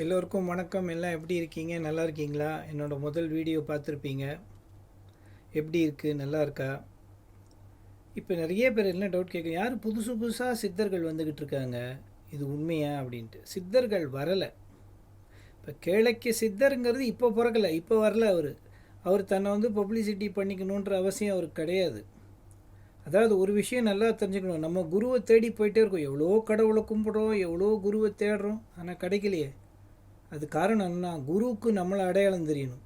எல்லோருக்கும் வணக்கம். எல்லாம் எப்படி இருக்கீங்க? நல்லா இருக்கீங்களா? என்னோடய முதல் வீடியோ பார்த்துருப்பீங்க. எப்படி இருக்குது? நல்லா இருக்கா? இப்போ நிறைய பேர் என்ன டவுட் கேட்குறீங்க, யார் புதுசு புதுசாக சித்தர்கள் வந்துக்கிட்டு இருக்காங்க, இது உண்மையா அப்படின்ட்டு. சித்தர்கள் வரலை. இப்போ கேளைக்கு சித்தருங்கிறது இப்போ பிறக்கலை, இப்போ வரல. அவர் தன்னை பப்ளிசிட்டி பண்ணிக்கணுன்ற அவசியம் அவருக்கு கிடையாது. அதாவது ஒரு விஷயம் நல்லா தெரிஞ்சுக்கணும், நம்ம குருவை தேடி போயிட்டே இருக்கோம். எவ்வளோ கடவுளை கும்பிட்றோம், எவ்வளோ குருவை தேடுறோம், ஆனால் கிடைக்கலையே. அது காரணம் என்ன? குருவுக்கு நம்மளை அடையாளம் தெரியணும்.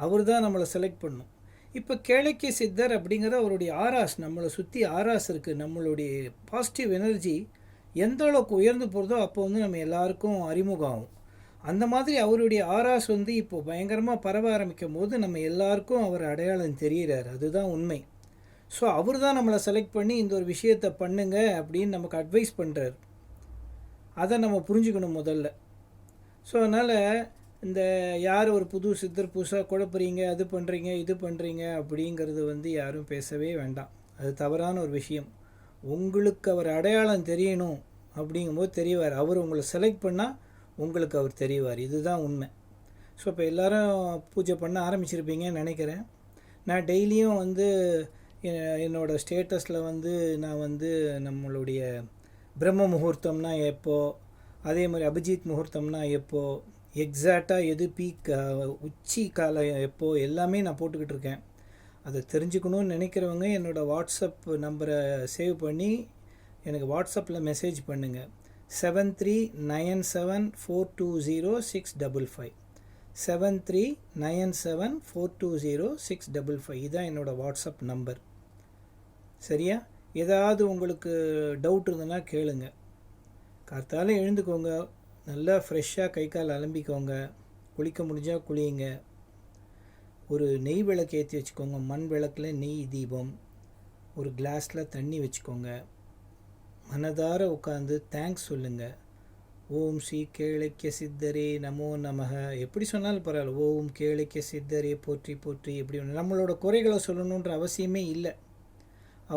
அவர் தான் நம்மளை செலக்ட் பண்ணணும். இப்போ கேளைக்கிய சித்தர் அப்படிங்கிற அவருடைய ஆராஸ், நம்மளை சுற்றி ஆராஸ் இருக்குது. நம்மளுடைய பாசிட்டிவ் எனர்ஜி எந்த அளவுக்கு உயர்ந்து போகிறதோ அப்போ நம்ம எல்லாருக்கும் அறிமுகம் ஆகும். அந்த மாதிரி அவருடைய ஆராஸ் இப்போது பயங்கரமாக பரவ ஆரம்பிக்கும் போது நம்ம எல்லாருக்கும் அவர் அடையாளம் தெரிகிறார். அதுதான் உண்மை. ஸோ அவர் தான் நம்மளை செலக்ட் பண்ணி இந்த ஒரு விஷயத்தை பண்ணுங்க அப்படின்னு நமக்கு அட்வைஸ் பண்ணுறார். அதை நம்ம புரிஞ்சுக்கணும் முதல்ல. ஸோ அதனால் இந்த யார் ஒரு புது சித்தர் புதுசாக குழப்புறீங்க, அது பண்ணுறீங்க இது பண்ணுறீங்க அப்படிங்கிறது யாரும் பேசவே வேண்டாம். அது தவறான ஒரு விஷயம். உங்களுக்கு அவர் அடையாளம் தெரியணும் அப்படிங்கும்போது தெரியவார். அவர் உங்களை செலக்ட் பண்ணால் உங்களுக்கு அவர் தெரியவார். இதுதான் உண்மை. ஸோ இப்போ எல்லோரும் பூஜை பண்ண ஆரம்பிச்சிருப்பீங்கன்னு நினைக்கிறேன். நான் டெய்லியும் என்னோடய ஸ்டேட்டஸில் நான் நம்மளுடைய பிரம்ம முகூர்த்தம்னா எப்போது, அதே மாதிரி அபிஜித் முகூர்த்தம்னா எப்போது, எக்ஸாக்டாக எது பீக் உச்சி காலம் எப்போது, எல்லாமே நான் போட்டுக்கிட்டு இருக்கேன். அதை தெரிஞ்சுக்கணுன்னு நினைக்கிறவங்க என்னோடய வாட்ஸ்அப் நம்பரை சேவ் பண்ணி எனக்கு வாட்ஸ்அப்பில் மெசேஜ் பண்ணுங்கள். 7397420655 7397420655 இதுதான் என்னோடய வாட்ஸ்அப் நம்பர். சரியா? ஏதாவது உங்களுக்கு டவுட் இருந்ததுன்னா கேளுங்க. கார்த்தால எழுந்துக்கோங்க, நல்லா ஃப்ரெஷ்ஷாக கை கால் அலம்பிக்கோங்க, குளிக்க முடிஞ்சால் குளியுங்க. ஒரு நெய் விளக்கு ஏற்றி வச்சுக்கோங்க, மண் விளக்கில் நெய் தீபம், ஒரு கிளாஸில் தண்ணி வச்சுக்கோங்க. மனதார உட்காந்து தேங்க்ஸ் சொல்லுங்கள். ஓம் ஸ்ரீ கேளைக்கிய சித்தரே நமோ நமக, எப்படி சொன்னாலும் பரவாயில்ல. ஓம் கேளைக்கிய சித்தரே போற்றி போற்றி, எப்படி நம்மளோட குறைகளை சொல்லணுன்ற அவசியமே இல்லை.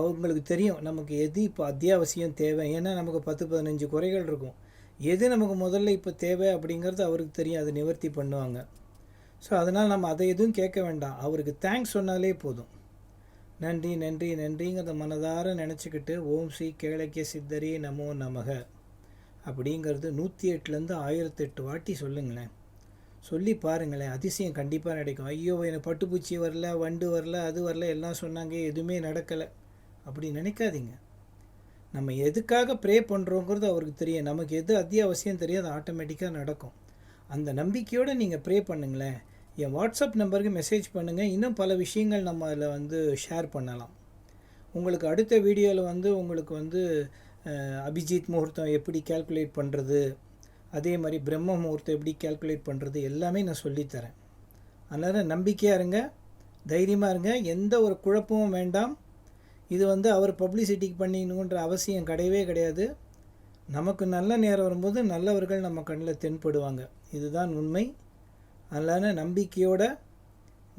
அவங்களுக்கு தெரியும் நமக்கு எது இப்போ அத்தியாவசியம் தேவை. ஏன்னா நமக்கு 10-15 குறைகள் இருக்கும். எது நமக்கு முதல்ல இப்போ தேவை அப்படிங்கிறது அவருக்கு தெரியும். அதை நிவர்த்தி பண்ணுவாங்க. ஸோ அதனால் நம்ம அதை எதுவும் கேட்க வேண்டாம். அவருக்கு தேங்க்ஸ் சொன்னாலே போதும். நன்றி நன்றி நன்றிங்கிறத மனதார நினச்சிக்கிட்டு ஓம் ஸ்ரீ கேளைக்கிய சித்தரே நமோ நமக அப்படிங்கிறது 108லேருந்து 1008 வாட்டி சொல்லுங்களேன். சொல்லி பாருங்களேன், அதிசயம் கண்டிப்பாக நடக்கும். ஐயோ எனக்கு பட்டுப்பூச்சி வரல, வண்டு வரல, அது வரல, எல்லாம் சொன்னாங்க, எதுவுமே நடக்கலை அப்படி நினைக்காதீங்க. நம்ம எதுக்காக ப்ரே பண்ணுறோங்கிறது அவருக்கு தெரியும். நமக்கு எது அத்தியாவசியம் தெரியும், அது ஆட்டோமேட்டிக்காக நடக்கும். அந்த நம்பிக்கையோடு நீங்கள் ப்ரே பண்ணுங்களேன். என் வாட்ஸ்அப் நம்பருக்கு மெசேஜ் பண்ணுங்கள். இன்னும் பல விஷயங்கள் நம்ம அதில் ஷேர் பண்ணலாம். உங்களுக்கு அடுத்த வீடியோவில் உங்களுக்கு அபிஜித் முகூர்த்தம் எப்படி கேல்குலேட் பண்ணுறது, அதே மாதிரி பிரம்ம முகூர்த்தம் எப்படி கேல்குலேட் பண்ணுறது எல்லாமே நான் சொல்லித்தரேன். அதனால் நம்பிக்கையாக இருங்க, தைரியமாக இருங்க, எந்த ஒரு குழப்பமும் வேண்டாம். இது அவர் பப்ளிசிட்டிக்கு பண்ணிக்கணுன்ற அவசியம் கிடையவே கிடையாது. நமக்கு நல்ல நேரம் வரும்போது நல்லவர்கள் நம்ம கண்ணில் தென்படுவாங்க. இதுதான் உண்மை. அதனால் நம்பிக்கையோடு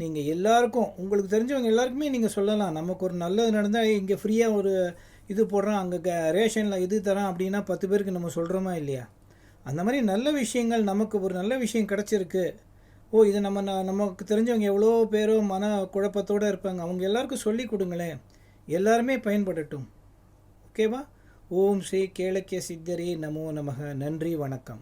நீங்கள் எல்லாருக்கும், உங்களுக்கு தெரிஞ்சவங்க எல்லாருக்குமே நீங்கள் சொல்லலாம். நமக்கு ஒரு நல்லது நடந்தால் இங்கே ஃப்ரீயாக ஒரு இது போடுறோம், அங்கே ரேஷனில் இது தரோம் அப்படின்னா 10 பேருக்கு நம்ம சொல்கிறோமா இல்லையா? அந்த மாதிரி நல்ல விஷயங்கள், நமக்கு ஒரு நல்ல விஷயம் கிடச்சிருக்கு, இது நமக்கு தெரிஞ்சவங்க எவ்வளோ பேரோ மன குழப்பத்தோடு இருப்பாங்க, அவங்க எல்லாருக்கும் சொல்லி கொடுங்களேன். எல்லாருமே பயன்படட்டும். ஓகேவா? ஓம் ஸ்ரீ கேளைக்கிய சித்தரே நமோ நமக. நன்றி, வணக்கம்.